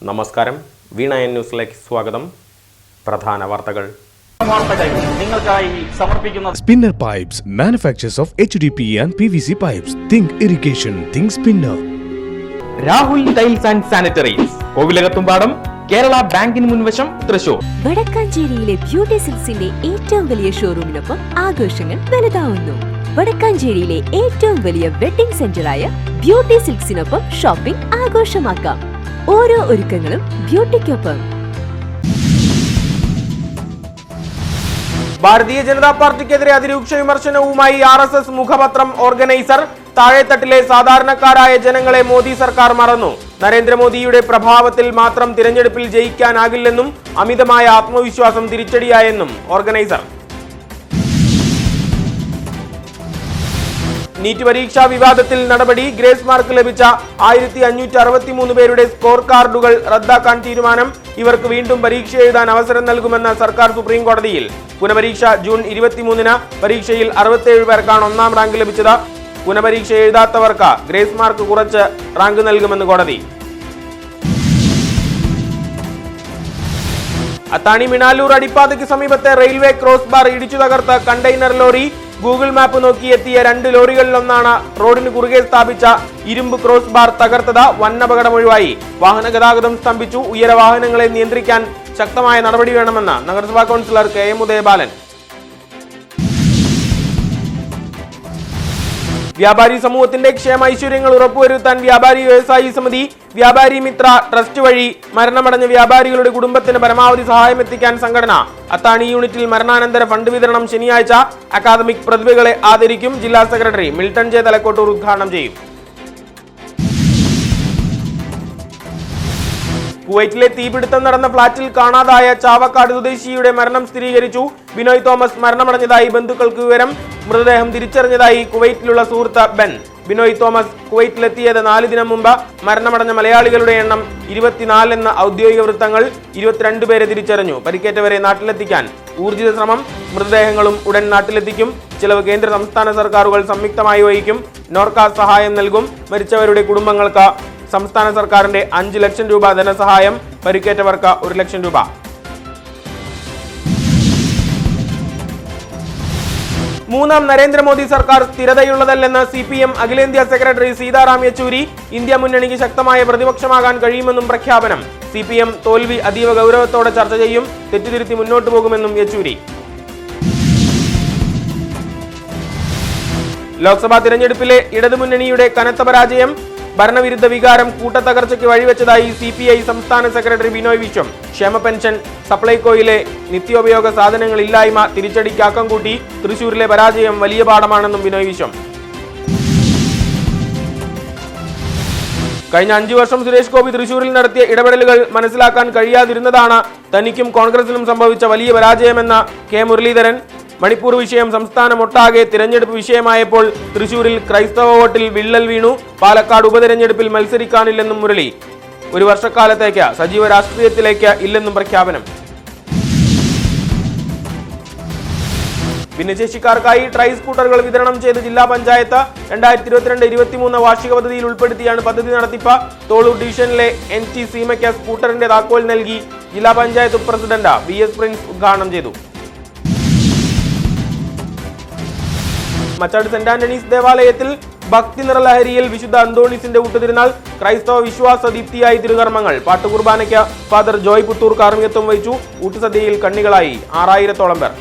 നമസ്കാരം, വീണ എൻ ന്യൂസിലേക്ക് സ്വാഗതം. പ്രധാന വാർത്തകൾ. Spinner Pipes manufacturers of HDPE and PVC pipes. Think irrigation, think Spinner. Rahul tiles and sanitaries, Kovilakathumpadam, Kerala ബാങ്കിന് മുൻവശം, തൃശൂർ. വടക്കാഞ്ചേരിയിലെ ബ്യൂട്ടി സിൽക്സിന്റെ ഏറ്റവും വലിയ ഷോറൂമിനൊപ്പം ആഘോഷങ്ങൾ വലുതാവുന്നു. വടക്കാഞ്ചേരിയിലെ ഏറ്റവും വലിയ വെഡിംഗ് സെന്ററായ ബ്യൂട്ടി സിൽക്സിനൊപ്പം ഷോപ്പിംഗ് ആഘോഷമാക്കാം. ഓരോ ഒരുക്കങ്ങളും ബ്യൂട്ടിക്കൊപ്പം. ഭാരതീയ ജനതാ പാർട്ടിക്കെതിരെ അതിരൂക്ഷ വിമർശനവുമായി RSS മുഖപത്രം ഓർഗനൈസർ. താഴെത്തട്ടിലെ സാധാരണക്കാരായ ജനങ്ങളെ മോദി സർക്കാർ മറന്നു. നരേന്ദ്രമോദിയുടെ പ്രഭാവത്തിൽ മാത്രം തിരഞ്ഞെടുപ്പിൽ ജയിക്കാനാകില്ലെന്നും അമിതമായ ആത്മവിശ്വാസം തിരിച്ചടിയായെന്നും ഓർഗനൈസർ. നീറ്റ് പരീക്ഷാ വിവാദത്തിൽ നടപടി. ഗ്രേസ് മാർക്ക് ലഭിച്ച 1563 പേരുടെ സ്കോർ കാർഡുകൾ റദ്ദാക്കാൻ തീരുമാനം. ഇവർക്ക് വീണ്ടും പരീക്ഷ എഴുതാൻ അവസരം നൽകുമെന്ന് സർക്കാർ സുപ്രീം കോടതിയിൽ. പുനപരീക്ഷ ജൂൺ 23-ന്. പരീക്ഷയിൽ 67 പേർക്കാണ് ഒന്നാം റാങ്ക് ലഭിച്ചത്. പുനപരീക്ഷ എഴുതാത്തവർക്ക് ഗ്രേസ് മാർക്ക് കുറച്ച് റാങ്ക് നൽകുമെന്ന് കോടതി. അത്താണി മിണാലൂർ അടിപ്പാതയ്ക്ക് സമീപത്തെ റെയിൽവേ ക്രോസ് ബാർ ഇടിച്ചു തകർത്ത കണ്ടെയ്നർ ലോറി. ഗൂഗിൾ മാപ്പ് നോക്കി എത്തിയ 2 ലോറികളിലൊന്നാണ് റോഡിന് കുറുകെ സ്ഥാപിച്ച ഇരുമ്പ് ക്രോസ് ബാർ തകർത്തത്. വൻ അപകടം ഒഴിവായി. വാഹന ഗതാഗതം സ്തംഭിച്ചു. ഉയരവാഹനങ്ങളെ നിയന്ത്രിക്കാൻ ശക്തമായ നടപടി വേണമെന്ന് നഗരസഭാ കൗൺസിലർ KM ഉദയബാലൻ. വ്യാപാരി സമൂഹത്തിന്റെ ക്ഷേമ ഐശ്വര്യങ്ങൾ ഉറപ്പുവരുത്താൻ വ്യാപാരി വ്യവസായി സമിതി, വ്യാപാരി മിത്ര ട്രസ്റ്റ് വഴി മരണമടഞ്ഞ വ്യാപാരികളുടെ കുടുംബത്തിന് പരമാവധി സഹായം എത്തിക്കാൻ സംഘടന. അത്താണി യൂണിറ്റിൽ മരണാനന്തര ഫണ്ട് വിതരണം ശനിയാഴ്ച. അക്കാദമിക് പ്രതിഭകളെ ആദരിക്കും. ജില്ലാ സെക്രട്ടറി മിൽട്ടൺ ജെ തലക്കോട്ടൂർ ഉദ്ഘാടനം ചെയ്യും. കുവൈറ്റിലെ തീപിടുത്തം നടന്ന ഫ്ളാറ്റിൽ കാണാതായ ചാവക്കാട് സ്വദേശിയുടെ മരണം സ്ഥിരീകരിച്ചു. ബിനോയ് തോമസ് മരണമടഞ്ഞതായി ബന്ധുക്കൾക്ക് വിവരം. മൃതദേഹം തിരിച്ചറിഞ്ഞതായി കുവൈറ്റിലുള്ള സുഹൃത്ത് ബെൻ. ബിനോയ് തോമസ് കുവൈറ്റിലെത്തിയത് 4 ദിനം മുമ്പ്. മരണമടഞ്ഞ മലയാളികളുടെ എണ്ണം 24 എന്ന ഔദ്യോഗിക വൃത്തങ്ങൾ. 22 പേരെ തിരിച്ചറിഞ്ഞു. പരിക്കേറ്റവരെ നാട്ടിലെത്തിക്കാൻ ഊർജിത ശ്രമം. മൃതദേഹങ്ങളും ഉടൻ നാട്ടിലെത്തിക്കും. ചിലവ് കേന്ദ്ര സംസ്ഥാന സർക്കാരുകൾ സംയുക്തമായി വഹിക്കും. നോർക്ക സഹായം നൽകും. മരിച്ചവരുടെ കുടുംബങ്ങൾക്ക് സംസ്ഥാന സർക്കാരിന്റെ 5 ലക്ഷം രൂപ ധനസഹായം. പരിക്കേറ്റവർക്ക് 1 ലക്ഷം രൂപ. മൂന്നാം നരേന്ദ്രമോദി സർക്കാർ സ്ഥിരതയുള്ളതല്ലെന്ന് CPM അഖിലേന്ത്യാ സെക്രട്ടറി സീതാറാം യെച്ചൂരി. ഇന്ത്യ മുന്നണിക്ക് ശക്തമായ പ്രതിപക്ഷമാകാൻ കഴിയുമെന്നും പ്രഖ്യാപനം. CPM തോൽവി അതീവ ഗൗരവത്തോടെ ചർച്ച ചെയ്യും. തെറ്റുതിരുത്തി മുന്നോട്ടു പോകുമെന്നും യെച്ചൂരി. ലോക്സഭാ തിരഞ്ഞെടുപ്പിലെ ഇടതുമുന്നണിയുടെ കനത്ത പരാജയം. ഭരണവിരുദ്ധ വികാരം കൂട്ടത്തകർച്ചയ്ക്ക് വഴിവെച്ചതായി CPI സംസ്ഥാന സെക്രട്ടറി ബിനോയ് വിശ്വം. ക്ഷേമ പെൻഷൻ, സപ്ലൈകോയിലെ നിത്യോപയോഗ സാധനങ്ങൾ ഇല്ലായ്മ തിരിച്ചടിക്ക് ആക്കം കൂട്ടി. തൃശൂരിലെ പരാജയം വലിയ പാഠമാണെന്നും ബിനോയ് വിശ്വം. കഴിഞ്ഞ 5 വർഷം സുരേഷ് ഗോപി തൃശൂരിൽ നടത്തിയ ഇടപെടലുകൾ മനസ്സിലാക്കാൻ കഴിയാതിരുന്നതാണ് തനിക്കും കോൺഗ്രസിനും സംഭവിച്ച വലിയ പരാജയമെന്ന് K മുരളീധരൻ. മണിപ്പൂർ വിഷയം സംസ്ഥാനമൊട്ടാകെ തിരഞ്ഞെടുപ്പ് വിഷയമായപ്പോൾ തൃശൂരിൽ ക്രൈസ്തവ വോട്ടിൽ വിള്ളൽ വീണു. പാലക്കാട് ഉപതെരഞ്ഞെടുപ്പിൽ മത്സരിക്കാനില്ലെന്നും മുരളി. 1 വർഷക്കാലത്തേക്ക് സജീവ രാഷ്ട്രീയത്തിലേക്ക് ഇല്ലെന്നും പ്രഖ്യാപനം. ഭിന്നശേഷിക്കാർക്കായി ട്രൈ സ്കൂട്ടറുകൾ വിതരണം ചെയ്ത് ജില്ലാ പഞ്ചായത്ത്. 2022-23 വാർഷിക പദ്ധതിയിൽ ഉൾപ്പെടുത്തിയാണ് പദ്ധതി നടത്തിപ്പ്. തോളൂർ ഡിവിഷനിലെ NT സീമയ്ക്ക് സ്കൂട്ടറിന്റെ താക്കോൽ നൽകി ജില്ലാ പഞ്ചായത്ത് പ്രസിഡന്റ് VS പ്രിൻസ് ഉദ്ഘാടനം ചെയ്തു. മച്ചാട് സെന്റ് ആന്റണീസ് ദേവാലയത്തിൽ ഭക്തി നിറലഹരിയിൽ വിശുദ്ധ അന്തോണീസിന്റെ ഊട്ടുതിരുനാൾ. ക്രൈസ്തവ വിശ്വാസ ദീപ്തിയായി തിരുകർമ്മങ്ങൾ. പാട്ടുകുർബാനയ്ക്ക് ഫാദർ ജോയ് പുത്തൂർ കാർമ്മികത്വം വഹിച്ചു. ഊട്ടുസദ്യയിൽ കണ്ണികളായി 6000-ഓളം പേർ.